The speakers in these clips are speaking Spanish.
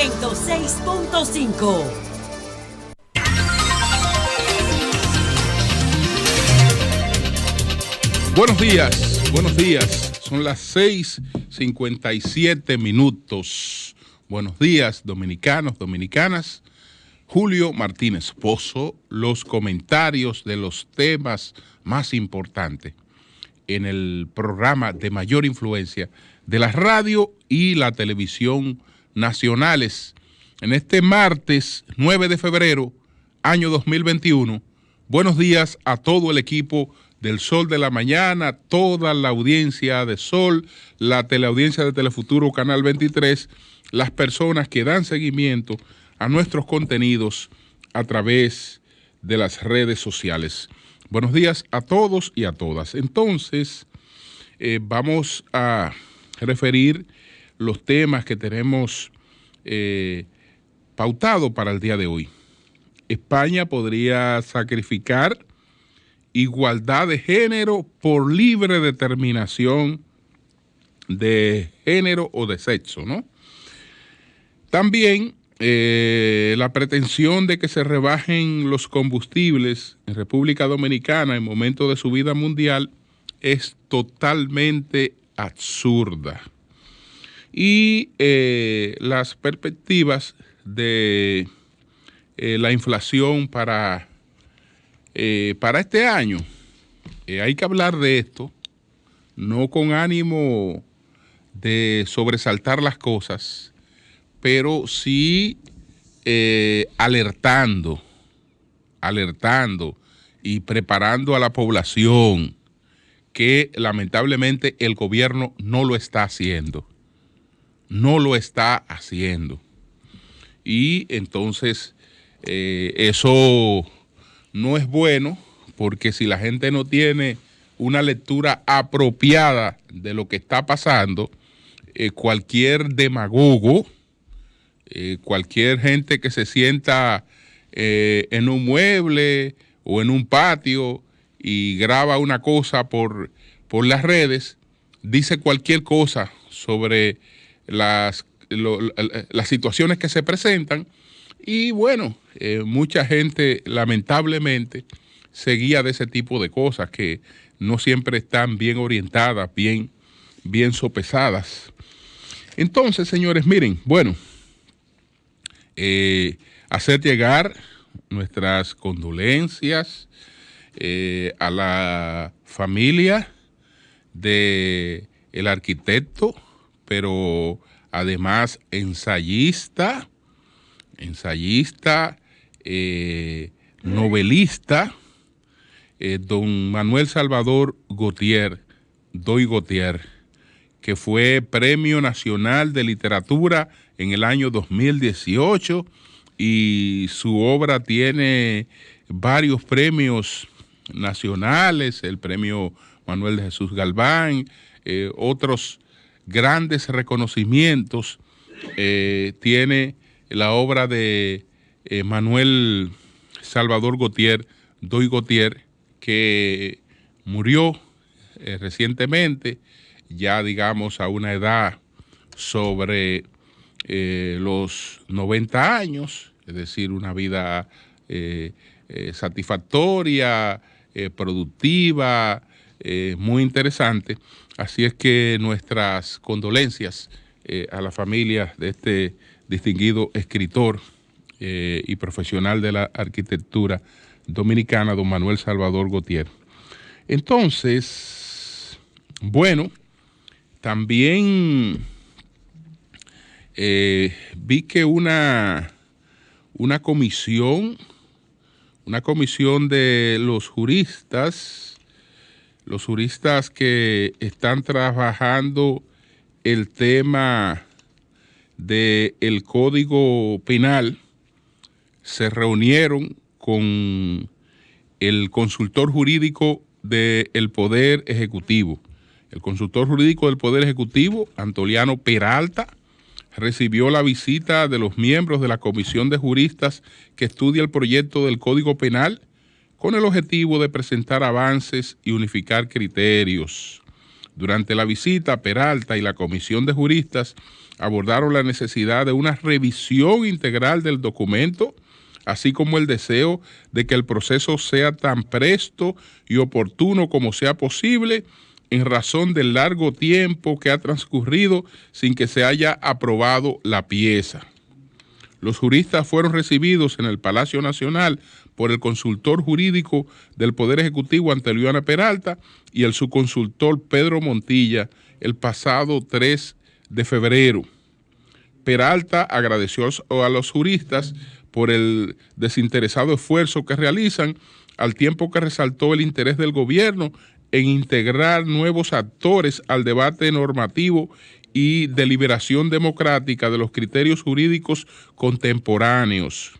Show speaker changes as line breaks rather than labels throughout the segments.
106.5.
Buenos días, buenos días. Son las 6:57 minutos. Buenos días, dominicanos, dominicanas. Julio Martínez Pozo, los comentarios de los temas más importantes en el programa de mayor influencia de la radio y la televisión nacionales. En este martes 9 de febrero, año 2021, buenos días a todo el equipo del Sol de la Mañana, toda la audiencia de Sol, la teleaudiencia de Telefuturo Canal 23, las personas que dan seguimiento a nuestros contenidos a través de las redes sociales. Buenos días a todos y a todas. Entonces, vamos a referir los temas que tenemos pautado para el día de hoy. España podría sacrificar igualdad de género por libre determinación de género o de sexo, ¿no? También la pretensión de que se rebajen los combustibles en República Dominicana en momento de subida mundial es totalmente absurda. Y las perspectivas de la inflación para este año, hay que hablar de esto, no con ánimo de sobresaltar las cosas, pero sí alertando y preparando a la población que lamentablemente el gobierno no lo está haciendo. Y entonces eso no es bueno, porque si la gente no tiene una lectura apropiada de lo que está pasando, cualquier demagogo, cualquier gente que se sienta en un mueble o en un patio y graba una cosa por las redes, dice cualquier cosa sobre las situaciones que se presentan. Y bueno, mucha gente lamentablemente se guía de ese tipo de cosas que no siempre están bien orientadas, bien sopesadas. Entonces, señores, miren, bueno, hacer llegar nuestras condolencias a la familia de el arquitecto, pero además ensayista, novelista, don Manuel Salvador Gautier, Doy Gautier, que fue Premio Nacional de Literatura en el año 2018 y su obra tiene varios premios nacionales, el Premio Manuel de Jesús Galván, otros grandes reconocimientos. Tiene la obra de Manuel Salvador Gautier, Doy Gautier, que murió recientemente, ya digamos a una edad sobre los 90 años, es decir, una vida satisfactoria, productiva, muy interesante. Así es que nuestras condolencias a la familia de este distinguido escritor y profesional de la arquitectura dominicana, don Manuel Salvador Gautier. Entonces, bueno, también vi que una comisión de los juristas que están trabajando el tema del Código Penal, se reunieron con el consultor jurídico del Poder Ejecutivo. El consultor jurídico del Poder Ejecutivo, Antoliano Peralta, recibió la visita de los miembros de la Comisión de Juristas que estudia el proyecto del Código Penal con el objetivo de presentar avances y unificar criterios. Durante la visita, Peralta y la comisión de juristas abordaron la necesidad de una revisión integral del documento, así como el deseo de que el proceso sea tan presto y oportuno como sea posible, en razón del largo tiempo que ha transcurrido sin que se haya aprobado la pieza. Los juristas fueron recibidos en el Palacio Nacional por el consultor jurídico del Poder Ejecutivo ante Eliana Peralta y el subconsultor Pedro Montilla el pasado 3 de febrero. Peralta agradeció a los juristas por el desinteresado esfuerzo que realizan, al tiempo que resaltó el interés del gobierno en integrar nuevos actores al debate normativo y deliberación democrática de los criterios jurídicos contemporáneos.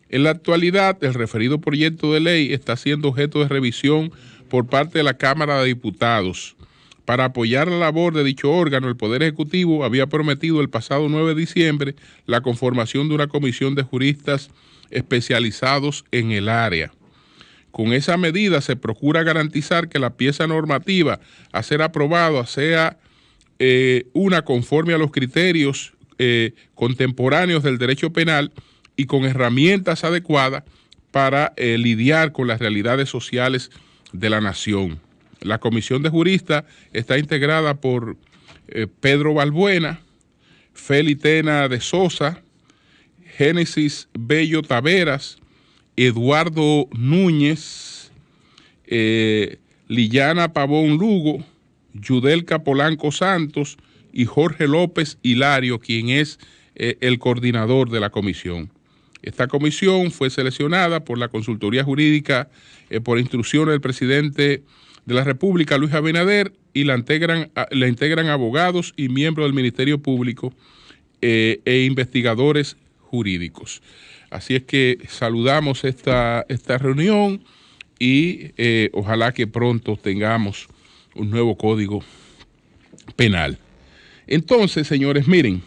En la actualidad, el referido proyecto de ley está siendo objeto de revisión por parte de la Cámara de Diputados. Para apoyar la labor de dicho órgano, el Poder Ejecutivo había prometido el pasado 9 de diciembre la conformación de una comisión de juristas especializados en el área. Con esa medida se procura garantizar que la pieza normativa a ser aprobada sea una conforme a los criterios contemporáneos del derecho penal y con herramientas adecuadas para lidiar con las realidades sociales de la nación. La comisión de juristas está integrada por Pedro Balbuena, Feli Tena de Sosa, Génesis Bello Taveras, Eduardo Núñez, Liliana Pavón Lugo, Yudelka Polanco Santos y Jorge López Hilario, quien es el coordinador de la comisión. Esta comisión fue seleccionada por la Consultoría Jurídica por instrucciones del presidente de la República, Luis Abinader, y la integran abogados y miembros del Ministerio Público e investigadores jurídicos. Así es que saludamos esta reunión y ojalá que pronto tengamos un nuevo código penal. Entonces, señores, miren,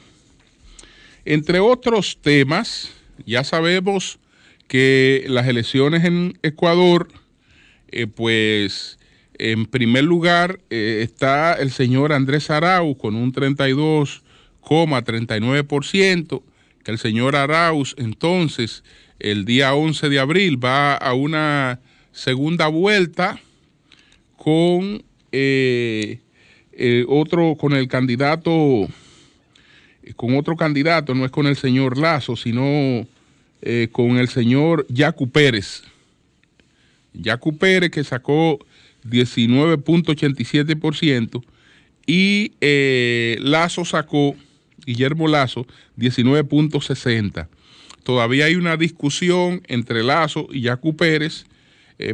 entre otros temas, ya sabemos que las elecciones en Ecuador, pues en primer lugar está el señor Andrés Arauz con un 32,39%, que el señor Arauz entonces el día 11 de abril va a una segunda vuelta con otro candidato, no es con el señor Lasso, sino con el señor Yacu Pérez. Yacu Pérez, que sacó 19,87%, y Guillermo Lasso, 19,60%. Todavía hay una discusión entre Lasso y Yacu Pérez,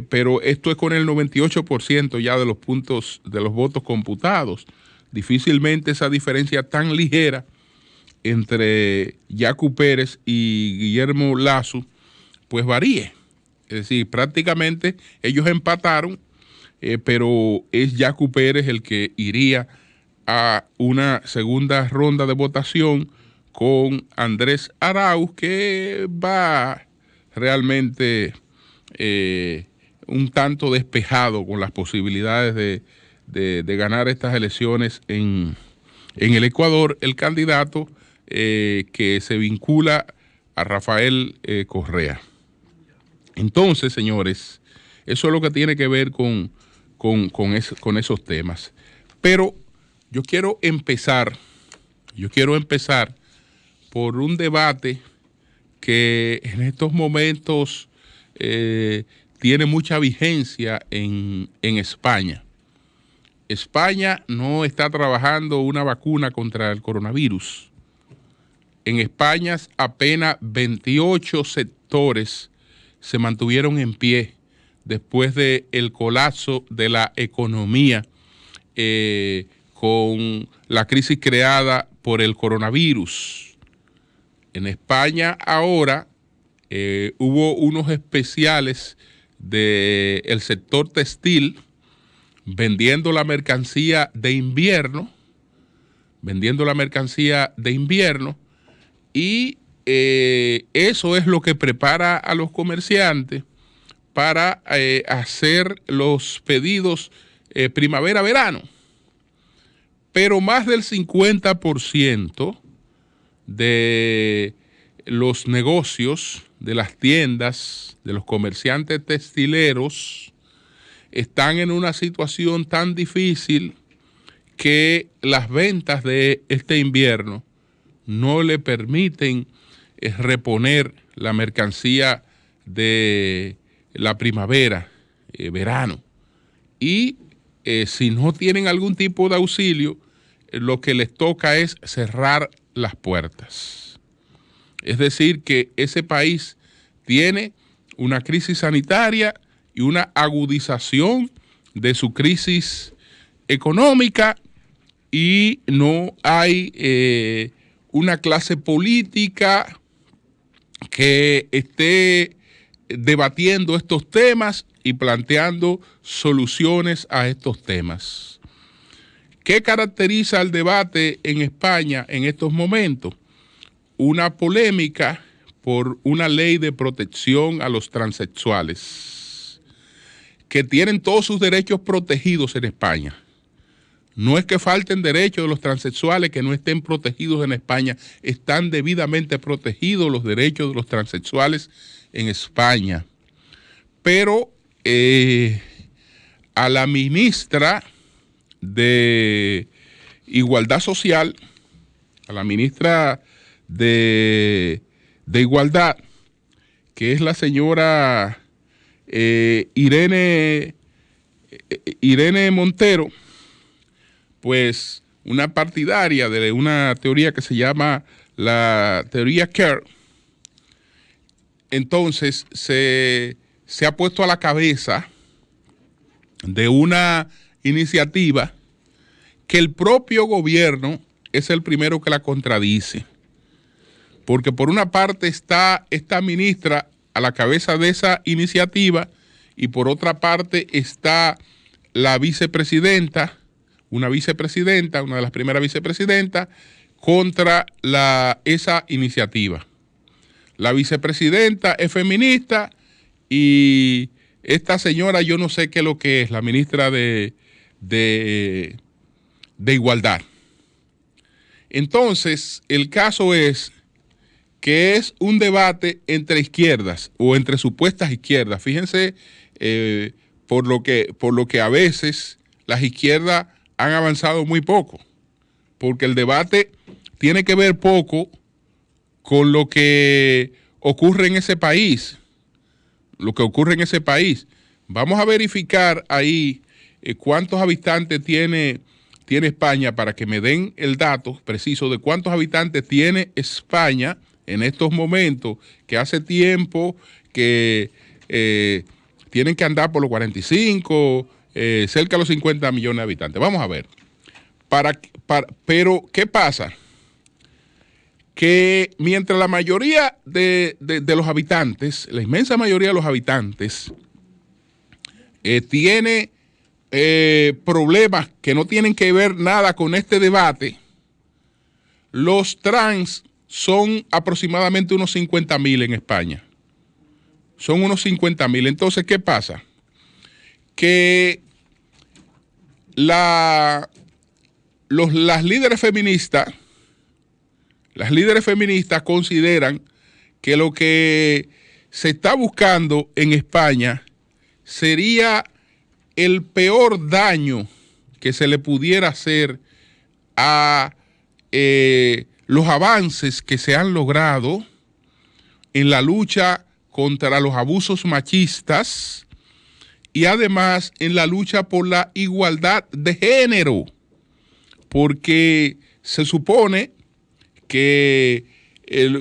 pero esto es con el 98% ya de los votos computados. Difícilmente esa diferencia tan ligera entre Yacu Pérez y Guillermo Lasso pues varíe. Es decir, prácticamente ellos empataron, pero es Yacu Pérez el que iría a una segunda ronda de votación con Andrés Arauz, que va realmente un tanto despejado con las posibilidades de ganar estas elecciones en el Ecuador, el candidato que se vincula a Rafael Correa. Entonces, señores, eso es lo que tiene que ver con esos temas. Pero yo quiero empezar por un debate que en estos momentos tiene mucha vigencia en España. España no está trabajando una vacuna contra el coronavirus. En España apenas 28 sectores se mantuvieron en pie después del colapso de la economía con la crisis creada por el coronavirus. En España ahora hubo unos especiales del sector textil vendiendo la mercancía de invierno, y eso es lo que prepara a los comerciantes para hacer los pedidos primavera-verano. pero más del 50% de los negocios, de las tiendas, de los comerciantes textileros, están en una situación tan difícil que las ventas de este invierno no le permiten reponer la mercancía de la primavera, verano. Y si no tienen algún tipo de auxilio, lo que les toca es cerrar las puertas. Es decir, que ese país tiene una crisis sanitaria y una agudización de su crisis económica, y no hay una clase política que esté debatiendo estos temas y planteando soluciones a estos temas. ¿Qué caracteriza el debate en España en estos momentos? Una polémica por una ley de protección a los transexuales, que tienen todos sus derechos protegidos en España. No es que falten derechos de los transexuales que no estén protegidos en España, están debidamente protegidos los derechos de los transexuales en España. Pero a la ministra de Igualdad Social, a la ministra de Igualdad, que es la señora Irene Montero, pues una partidaria de una teoría que se llama la teoría CARE, entonces se ha puesto a la cabeza de una iniciativa que el propio gobierno es el primero que la contradice. Porque por una parte está esta ministra a la cabeza de esa iniciativa y por otra parte está la vicepresidenta, una de las primeras vicepresidentas, contra esa iniciativa. La vicepresidenta es feminista y esta señora, yo no sé qué es lo que es, la ministra de Igualdad. Entonces, el caso es que es un debate entre izquierdas o entre supuestas izquierdas. Fíjense por lo que a veces las izquierdas han avanzado muy poco, porque el debate tiene que ver poco con lo que ocurre en ese país, Vamos a verificar ahí cuántos habitantes tiene España para que me den el dato preciso de cuántos habitantes tiene España en estos momentos, que hace tiempo que tienen que andar por los 45, cerca de los 50 millones de habitantes. Vamos a ver. Pero, ¿qué pasa? Que mientras la mayoría de los habitantes, la inmensa mayoría de los habitantes, tiene problemas que no tienen que ver nada con este debate, los trans son aproximadamente unos 50,000 en España. Son unos 50,000. Entonces, ¿qué pasa? Que las líderes feministas consideran que lo que se está buscando en España sería el peor daño que se le pudiera hacer a los avances que se han logrado en la lucha contra los abusos machistas y además en la lucha por la igualdad de género, porque se supone que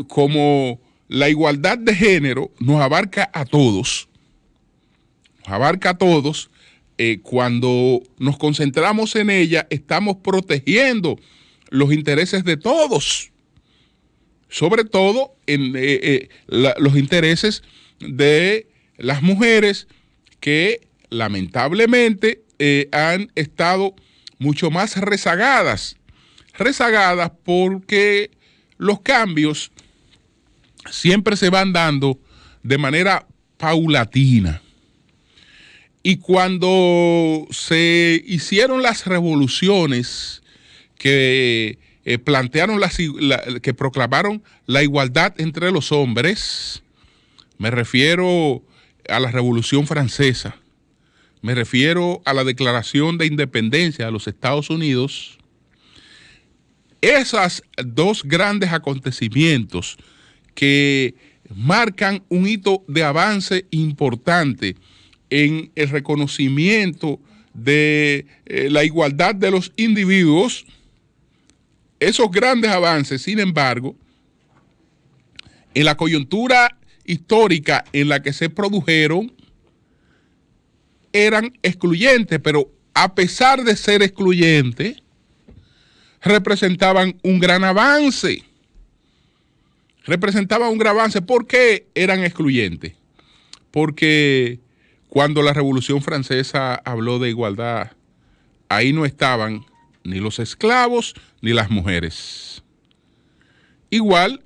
como la igualdad de género nos abarca a todos, cuando nos concentramos en ella, estamos protegiendo los intereses de todos, sobre todo en los intereses de las mujeres que lamentablemente han estado mucho más rezagadas porque los cambios siempre se van dando de manera paulatina. Y cuando se hicieron las revoluciones que plantearon que proclamaron la igualdad entre los hombres. Me refiero a la Revolución Francesa, me refiero a la Declaración de Independencia de los Estados Unidos. Esos dos grandes acontecimientos que marcan un hito de avance importante en el reconocimiento de la igualdad de los individuos. Esos grandes avances, sin embargo, en la coyuntura histórica en la que se produjeron, eran excluyentes, pero a pesar de ser excluyentes, representaban un gran avance. Representaban un gran avance. ¿Por qué eran excluyentes? Porque cuando la Revolución Francesa habló de igualdad, ahí no estaban ni los esclavos ni las mujeres. Igual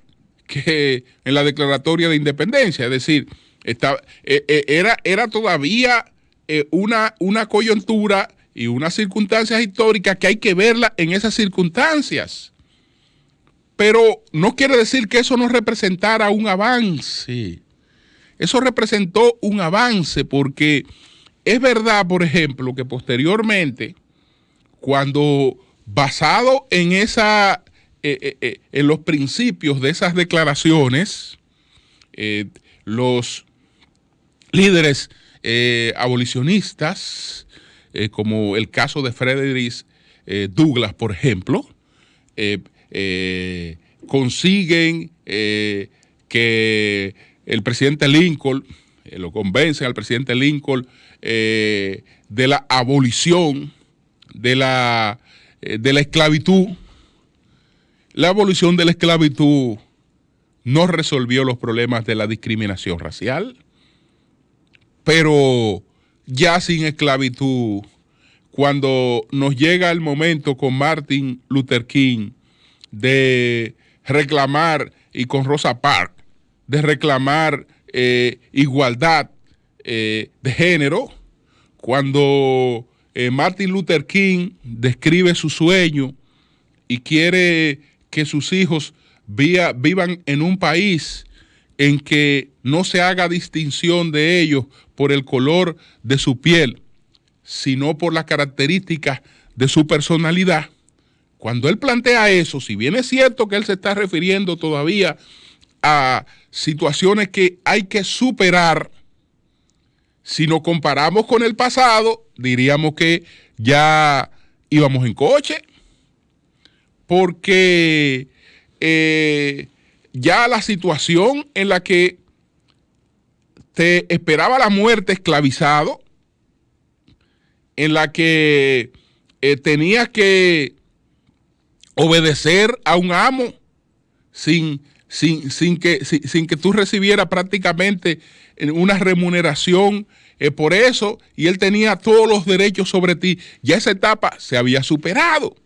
que en la Declaratoria de Independencia, es decir, era todavía una coyuntura y unas circunstancias históricas que hay que verla en esas circunstancias. Pero no quiere decir que eso no representara un avance. Eso representó un avance porque es verdad, por ejemplo, que posteriormente, cuando basado en en los principios de esas declaraciones, los líderes abolicionistas, como el caso de Frederick Douglass, por ejemplo, consiguen que el presidente Lincoln, lo convence al presidente Lincoln de la abolición de la esclavitud. La abolición de la esclavitud no resolvió los problemas de la discriminación racial, pero ya sin esclavitud, cuando nos llega el momento con Martin Luther King de reclamar, y con Rosa Parks, de reclamar igualdad de género, cuando Martin Luther King describe su sueño y quiere que sus hijos vivan en un país en que no se haga distinción de ellos por el color de su piel, sino por las características de su personalidad. Cuando él plantea eso, si bien es cierto que él se está refiriendo todavía a situaciones que hay que superar, si nos comparamos con el pasado, diríamos que ya íbamos en coche, porque ya la situación en la que te esperaba la muerte esclavizado, en la que tenías que obedecer a un amo sin que tú recibieras prácticamente una remuneración por eso, y él tenía todos los derechos sobre ti, ya esa etapa se había superado.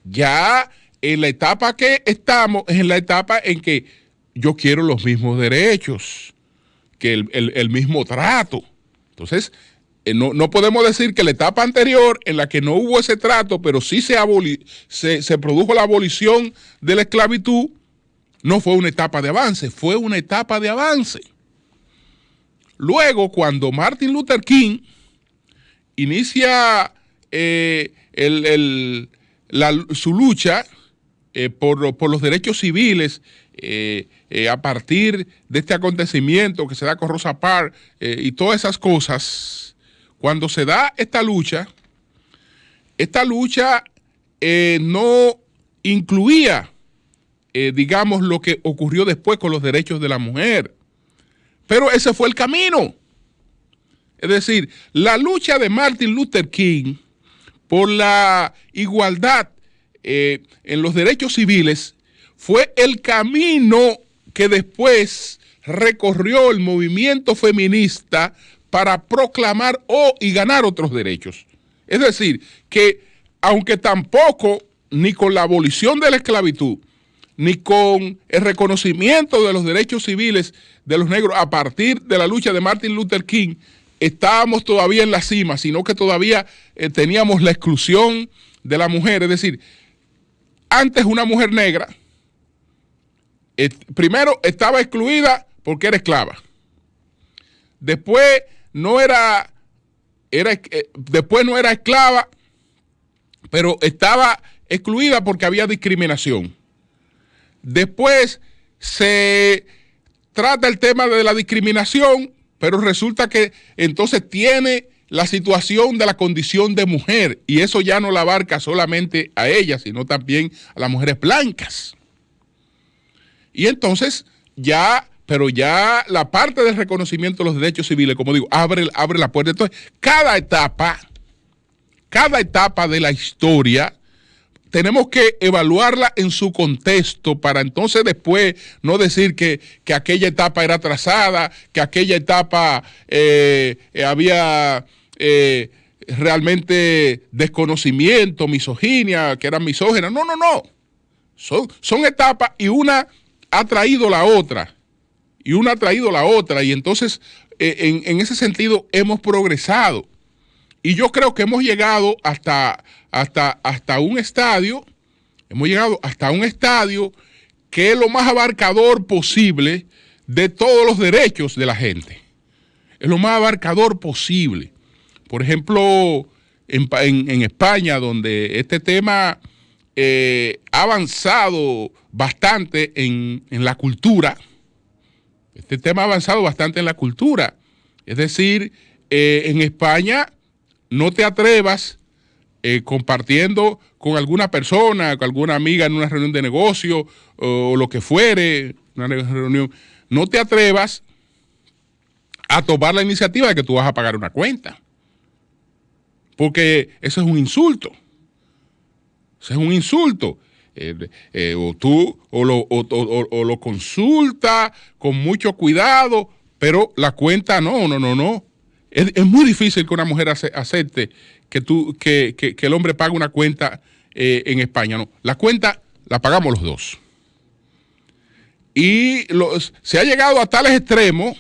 Ya en la etapa que estamos es en la etapa en que yo quiero los mismos derechos, que el mismo trato. Entonces, no podemos decir que la etapa anterior, en la que no hubo ese trato, pero sí se produjo la abolición de la esclavitud, no fue una etapa de avance, fue una etapa de avance. Luego, cuando Martin Luther King inicia su lucha por los derechos civiles, a partir de este acontecimiento que se da con Rosa Parks y todas esas cosas, cuando se da esta lucha no incluía, digamos, lo que ocurrió después con los derechos de la mujer. Pero ese fue el camino. Es decir, la lucha de Martin Luther King por la igualdad en los derechos civiles fue el camino que después recorrió el movimiento feminista para proclamar y ganar otros derechos. Es decir, que aunque tampoco ni con la abolición de la esclavitud, ni con el reconocimiento de los derechos civiles de los negros a partir de la lucha de Martin Luther King, estábamos todavía en la cima, sino que todavía teníamos la exclusión de la mujer. Es decir, Antes una mujer negra, primero estaba excluida porque era esclava. Después no era esclava, pero estaba excluida porque había discriminación. Después se trata el tema de la discriminación, pero resulta que entonces tiene la situación de la condición de mujer, y eso ya no la abarca solamente a ella, sino también a las mujeres blancas. Y entonces pero ya la parte del reconocimiento de los derechos civiles, como digo, abre la puerta. Entonces, cada etapa de la historia tenemos que evaluarla en su contexto para entonces después no decir que aquella etapa era atrasada, que aquella etapa había realmente desconocimiento, misoginia, que eran misóginas. No. Son etapas y una ha traído la otra. Y entonces en ese sentido hemos progresado. Y yo creo que hemos llegado hasta un estadio, que es lo más abarcador posible de todos los derechos de la gente. Es lo más abarcador posible. Por ejemplo, en España, donde este tema ha avanzado bastante en la cultura. Es decir, en España no te atrevas compartiendo con alguna persona, con alguna amiga en una reunión de negocio o lo que fuere, una reunión, no te atrevas a tomar la iniciativa de que tú vas a pagar una cuenta. Porque eso es un insulto. O lo consulta con mucho cuidado, pero la cuenta no. Es muy difícil que una mujer acepte que el hombre pague una cuenta en España. No, la cuenta la pagamos los dos. Y se ha llegado a tales extremos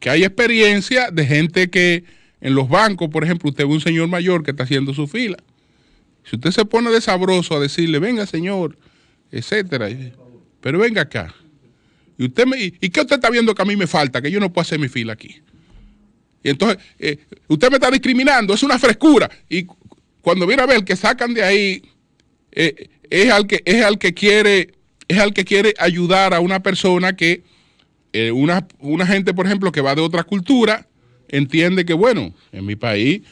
que hay experiencia de gente que en los bancos, por ejemplo, usted ve un señor mayor que está haciendo su fila. Si usted se pone de sabroso a decirle, venga señor, etcétera, pero venga acá. ¿Y qué usted está viendo que a mí me falta? Que yo no puedo hacer mi fila aquí. Y entonces, usted me está discriminando, es una frescura. Y cuando viene a ver que sacan de ahí, es al que quiere ayudar a una persona que, una gente, por ejemplo, que va de otra cultura, entiende que, bueno, en mi país,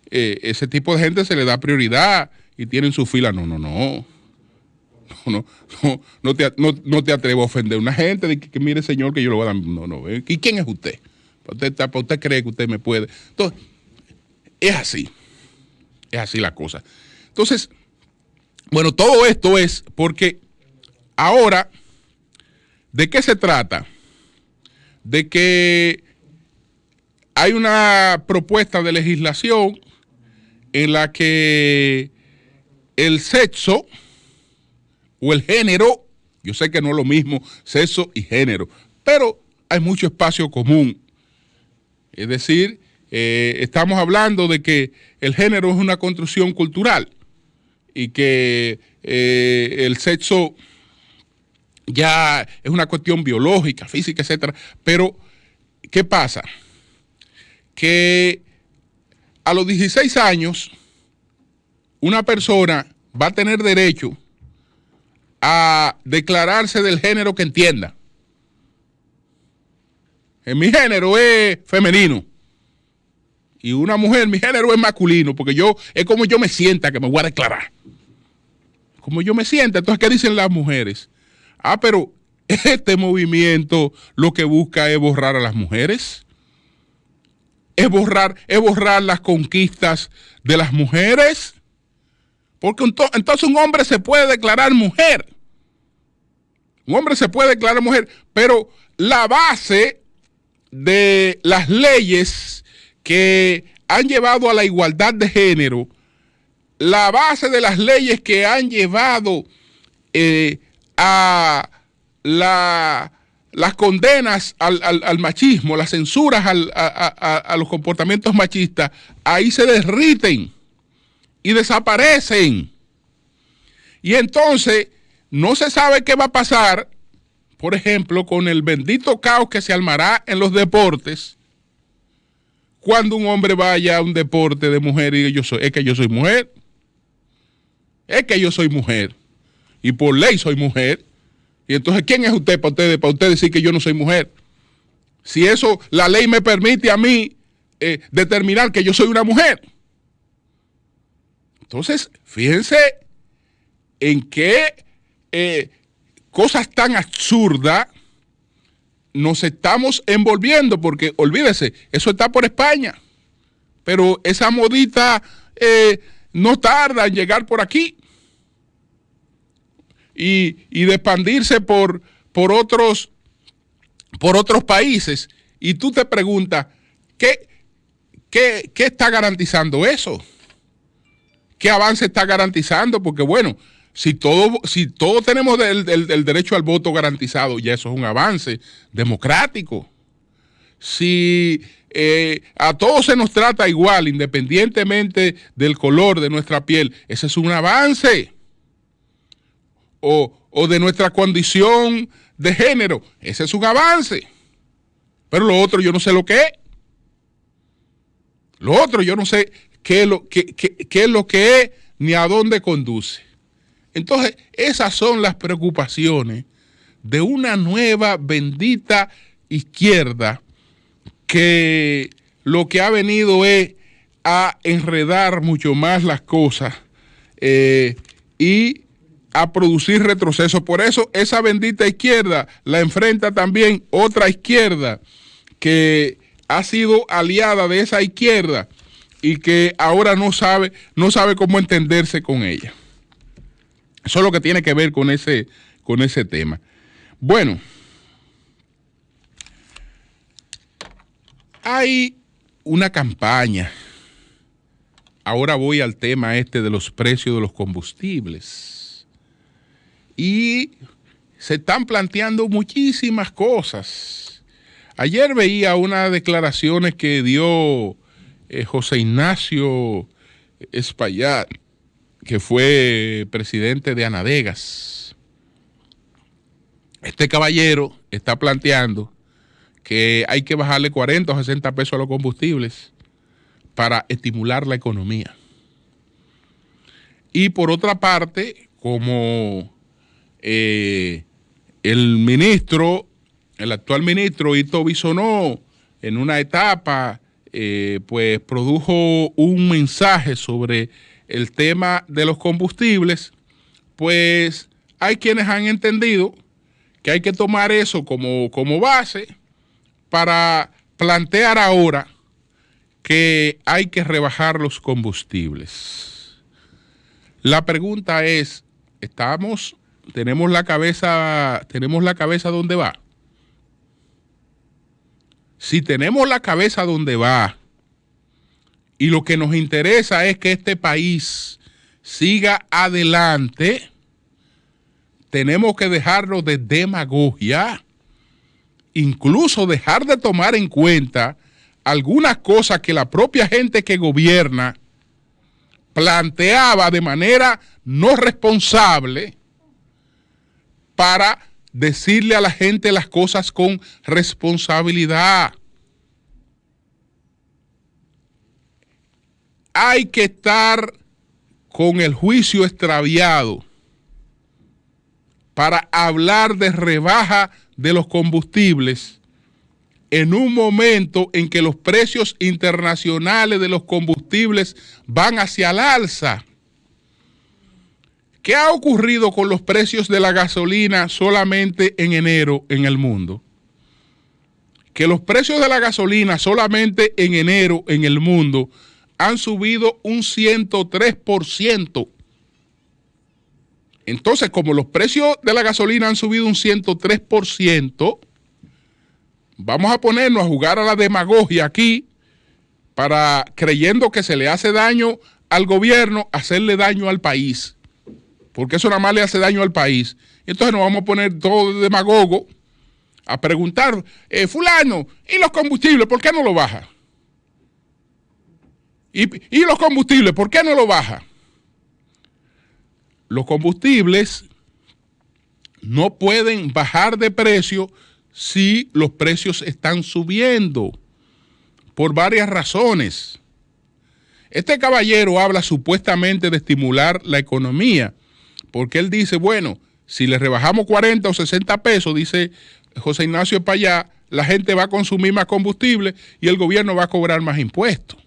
ese tipo de gente se le da prioridad y tienen su fila. No te atrevo a ofender a una gente de que mire señor que yo lo voy a dar. No. ¿Y quién es usted? Para usted cree que usted me puede. Entonces, es así la cosa. Entonces, bueno, todo esto es porque ahora, ¿de qué se trata? De que hay una propuesta de legislación en la que el sexo o el género, yo sé que no es lo mismo sexo y género, pero hay mucho espacio común. Es decir, estamos hablando de que el género es una construcción cultural y que el sexo ya es una cuestión biológica, física, etcétera. Pero, ¿qué pasa? Que a los 16 años una persona va a tener derecho a declararse del género que entienda. En mi género es femenino. Y una mujer, mi género es masculino, porque es como yo me sienta que me voy a declarar. Como yo me sienta. Entonces, ¿qué dicen las mujeres? Pero este movimiento lo que busca es borrar a las mujeres. Es borrar las conquistas de las mujeres. Porque entonces un hombre se puede declarar mujer. Un hombre se puede declarar mujer, pero la base de las leyes que han llevado a la igualdad de género, la base de las leyes que han llevado a las condenas al machismo, las censuras a los comportamientos machistas, ahí se derriten y desaparecen. Y entonces no se sabe qué va a pasar, por ejemplo, con el bendito caos que se armará en los deportes cuando un hombre vaya a un deporte de mujer y es que yo soy mujer. Es que yo soy mujer. Y por ley soy mujer. Y entonces, ¿quién es usted para usted decir que yo no soy mujer? Si eso, la ley me permite a mí determinar que yo soy una mujer. Entonces, fíjense en qué cosas tan absurdas nos estamos envolviendo, porque olvídese, eso está por España, pero esa modita no tarda en llegar por aquí y de expandirse por otros países. Y tú te preguntas, ¿qué está garantizando eso? ¿Qué avance está garantizando? Porque bueno, si todos tenemos el derecho al voto garantizado, ya eso es un avance democrático. Si a todos se nos trata igual, independientemente del color de nuestra piel, ese es un avance. O de nuestra condición de género, ese es un avance. Pero lo otro yo no sé lo que es. Lo otro yo no sé qué es lo que es ni a dónde conduce. Entonces, esas son las preocupaciones de una nueva bendita izquierda que lo que ha venido es a enredar mucho más las cosas y a producir retroceso. Por eso esa bendita izquierda la enfrenta también otra izquierda que ha sido aliada de esa izquierda y que ahora no sabe cómo entenderse con ella. Eso es lo que tiene que ver con ese tema. Bueno, hay una campaña. Ahora voy al tema de los precios de los combustibles. Y se están planteando muchísimas cosas. Ayer veía unas declaraciones que dio José Ignacio Espaillat, que fue presidente de Anadegas. Este caballero está planteando que hay que bajarle 40 o 60 pesos a los combustibles para estimular la economía. Y por otra parte, como el actual ministro Ito Bisonó, en una etapa, pues produjo un mensaje sobre el tema de los combustibles, pues hay quienes han entendido que hay que tomar eso como base para plantear ahora que hay que rebajar los combustibles. La pregunta es, tenemos la cabeza donde va. Si tenemos la cabeza donde va y lo que nos interesa es que este país siga adelante, tenemos que dejarlo de demagogia, incluso dejar de tomar en cuenta algunas cosas que la propia gente que gobierna planteaba de manera no responsable para decirle a la gente las cosas con responsabilidad. Hay que estar con el juicio extraviado para hablar de rebaja de los combustibles en un momento en que los precios internacionales de los combustibles van hacia el alza. ¿Qué ha ocurrido con los precios de la gasolina solamente en enero en el mundo? Que los precios de la gasolina solamente en enero en el mundo han subido un 103%. Entonces, como los precios de la gasolina han subido un 103%, vamos a ponernos a jugar a la demagogia aquí creyendo que se le hace daño al gobierno, hacerle daño al país. Porque eso nada más le hace daño al país. Entonces nos vamos a poner todo de demagogo a preguntar, fulano, ¿y los combustibles por qué no lo baja? ¿Y los combustibles por qué no lo baja? los combustibles no pueden bajar de precio si los precios están subiendo por varias razones. Este caballero habla supuestamente de estimular la economía, porque él dice, bueno, si le rebajamos 40 o 60 pesos, dice José Ignacio Payá, la gente va a consumir más combustible y el gobierno va a cobrar más impuestos.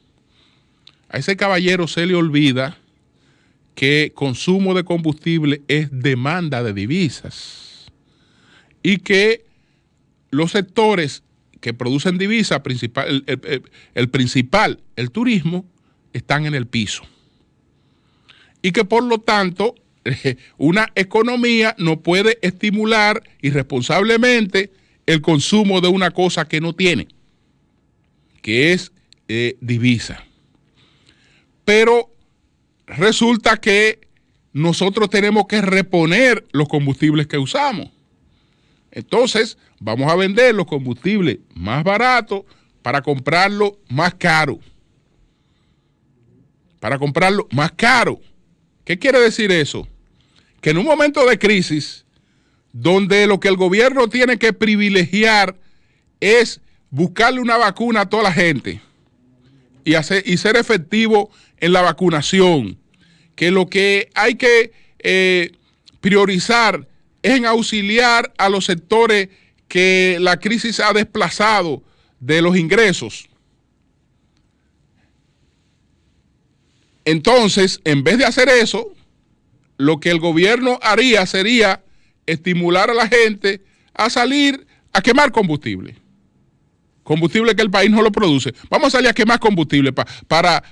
A ese caballero se le olvida que consumo de combustible es demanda de divisas y que los sectores que producen divisas, el principal, el turismo, están en el piso. Y que por lo tanto, una economía no puede estimular irresponsablemente el consumo de una cosa que no tiene, que es divisa. Pero resulta que nosotros tenemos que reponer los combustibles que usamos. Entonces, vamos a vender los combustibles más baratos para comprarlo más caro. Para comprarlo más caro. ¿Qué quiere decir eso? Que en un momento de crisis, donde lo que el gobierno tiene que privilegiar es buscarle una vacuna a toda la gente y ser efectivo en la vacunación, que lo que hay que priorizar es en auxiliar a los sectores que la crisis ha desplazado de los ingresos. Entonces, en vez de hacer eso, lo que el gobierno haría sería estimular a la gente a salir a quemar combustible. Combustible que el país no lo produce. Vamos a salir a quemar combustible para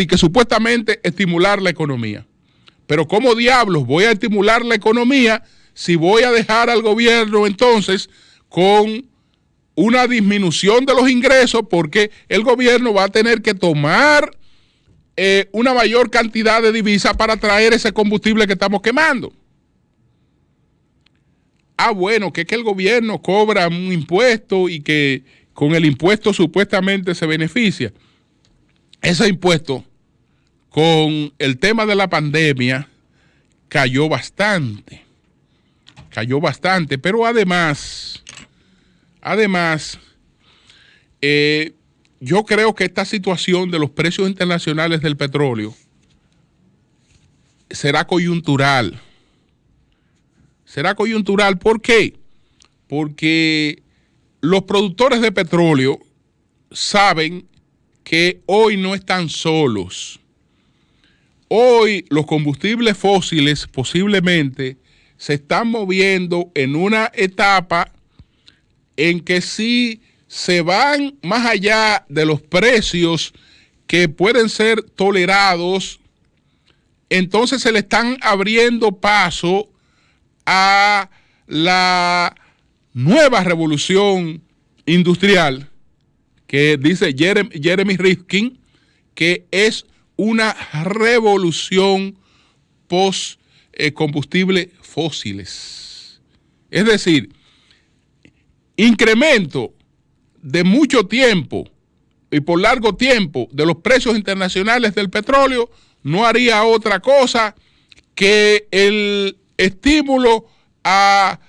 que supuestamente estimular la economía. Pero ¿cómo diablos voy a estimular la economía si voy a dejar al gobierno entonces con una disminución de los ingresos? Porque el gobierno va a tener que tomar una mayor cantidad de divisas para traer ese combustible que estamos quemando. Bueno, que es que el gobierno cobra un impuesto y que con el impuesto supuestamente se beneficia. Ese impuesto, con el tema de la pandemia, cayó bastante, pero además, yo creo que esta situación de los precios internacionales del petróleo será coyuntural. ¿Por qué? Porque los productores de petróleo saben que hoy no están solos. Hoy los combustibles fósiles posiblemente se están moviendo en una etapa en que sí se van más allá de los precios que pueden ser tolerados, entonces se le están abriendo paso a la nueva revolución industrial que dice Jeremy Rifkin, que es una revolución post combustibles fósiles. Es decir, incremento de mucho tiempo y por largo tiempo de los precios internacionales del petróleo no haría otra cosa que el estímulo a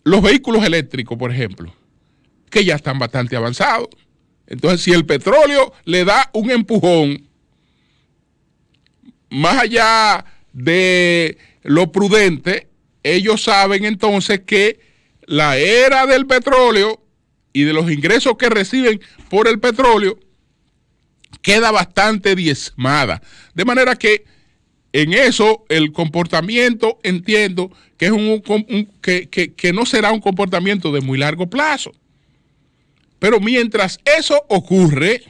los vehículos eléctricos, por ejemplo, que ya están bastante avanzados. Entonces, si el petróleo le da un empujón, más allá de lo prudente, ellos saben entonces que la era del petróleo y de los ingresos que reciben por el petróleo queda bastante diezmada. De manera que en eso el comportamiento entiendo que es que no será un comportamiento de muy largo plazo. Pero mientras eso ocurre,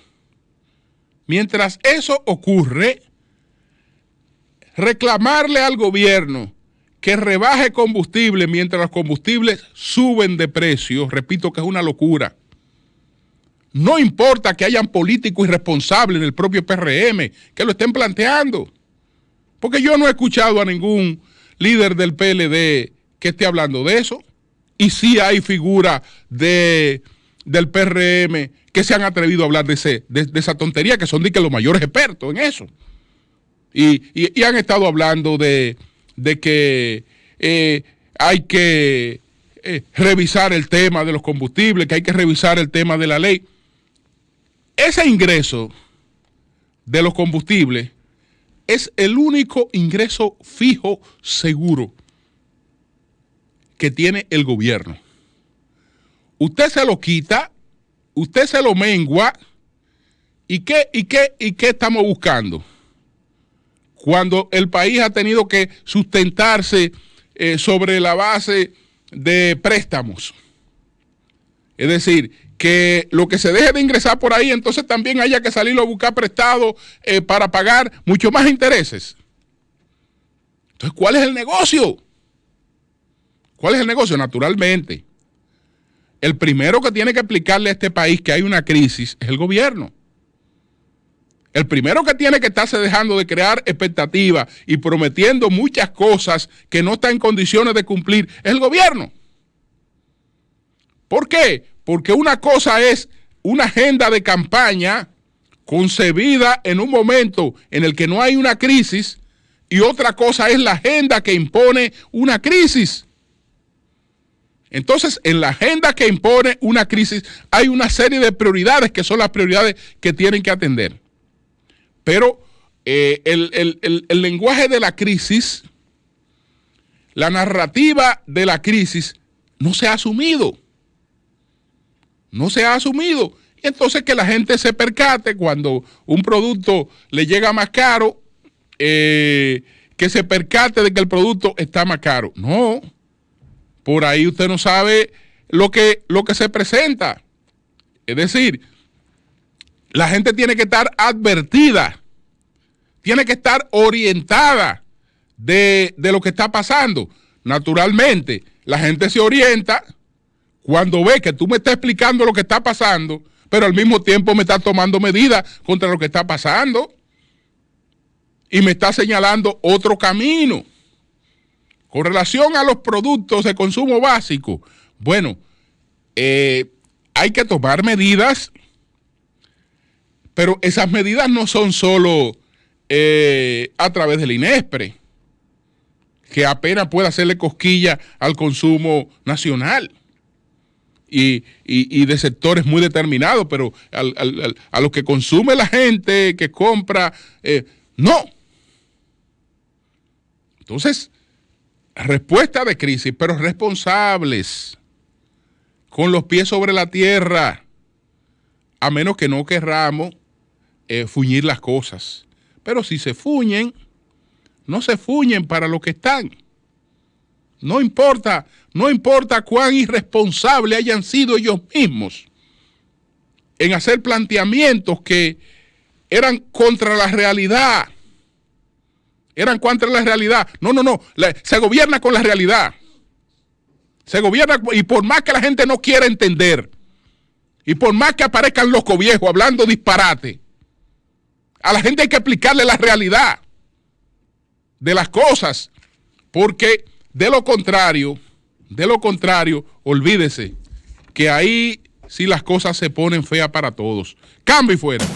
reclamarle al gobierno que rebaje combustible mientras los combustibles suben de precio, repito que es una locura. No importa que hayan políticos irresponsables en el propio PRM que lo estén planteando. Porque yo no he escuchado a ningún líder del PLD que esté hablando de eso. Y sí hay figuras del PRM que se han atrevido a hablar de esa tontería, que son de que los mayores expertos en eso. Y han estado hablando de hay que revisar el tema de los combustibles, que hay que revisar el tema de la ley. Ese ingreso de los combustibles es el único ingreso fijo seguro que tiene el gobierno. Usted se lo quita, usted se lo mengua, ¿y qué estamos buscando? Cuando el país ha tenido que sustentarse sobre la base de préstamos. Es decir, que lo que se deje de ingresar por ahí, entonces también haya que salirlo a buscar prestado para pagar mucho más intereses. Entonces, ¿cuál es el negocio? ¿Cuál es el negocio? Naturalmente, el primero que tiene que explicarle a este país que hay una crisis es el gobierno. El primero que tiene que estarse dejando de crear expectativas y prometiendo muchas cosas que no está en condiciones de cumplir es el gobierno. ¿Por qué? Porque una cosa es una agenda de campaña concebida en un momento en el que no hay una crisis y otra cosa es la agenda que impone una crisis. Entonces, en la agenda que impone una crisis hay una serie de prioridades que son las prioridades que tienen que atender. Pero el lenguaje de la crisis, la narrativa de la crisis no se ha asumido. No se ha asumido. Y entonces que la gente se percate cuando un producto le llega más caro, que se percate de que el producto está más caro. No, por ahí usted no sabe lo que se presenta. Es decir, la gente tiene que estar advertida, tiene que estar orientada de lo que está pasando. Naturalmente, la gente se orienta cuando ve que tú me estás explicando lo que está pasando, pero al mismo tiempo me estás tomando medidas contra lo que está pasando y me estás señalando otro camino. Con relación a los productos de consumo básico, bueno, hay que tomar medidas, pero esas medidas no son solo a través del INESPRE, que apenas puede hacerle cosquilla al consumo nacional y de sectores muy determinados, pero a lo que consume la gente, que compra, no. Entonces, respuesta de crisis, pero responsables, con los pies sobre la tierra, a menos que no querramos fuñir las cosas. Pero si se fuñen, no se fuñen para lo que están. No importa cuán irresponsables hayan sido ellos mismos en hacer planteamientos que eran contra la realidad. Eran contra la realidad. No. Se gobierna con la realidad. Se gobierna, y por más que la gente no quiera entender, y por más que aparezcan locos viejos hablando disparate, a la gente hay que explicarle la realidad de las cosas, porque de lo contrario, olvídese que ahí sí las cosas se ponen feas para todos. Cambio y fuera.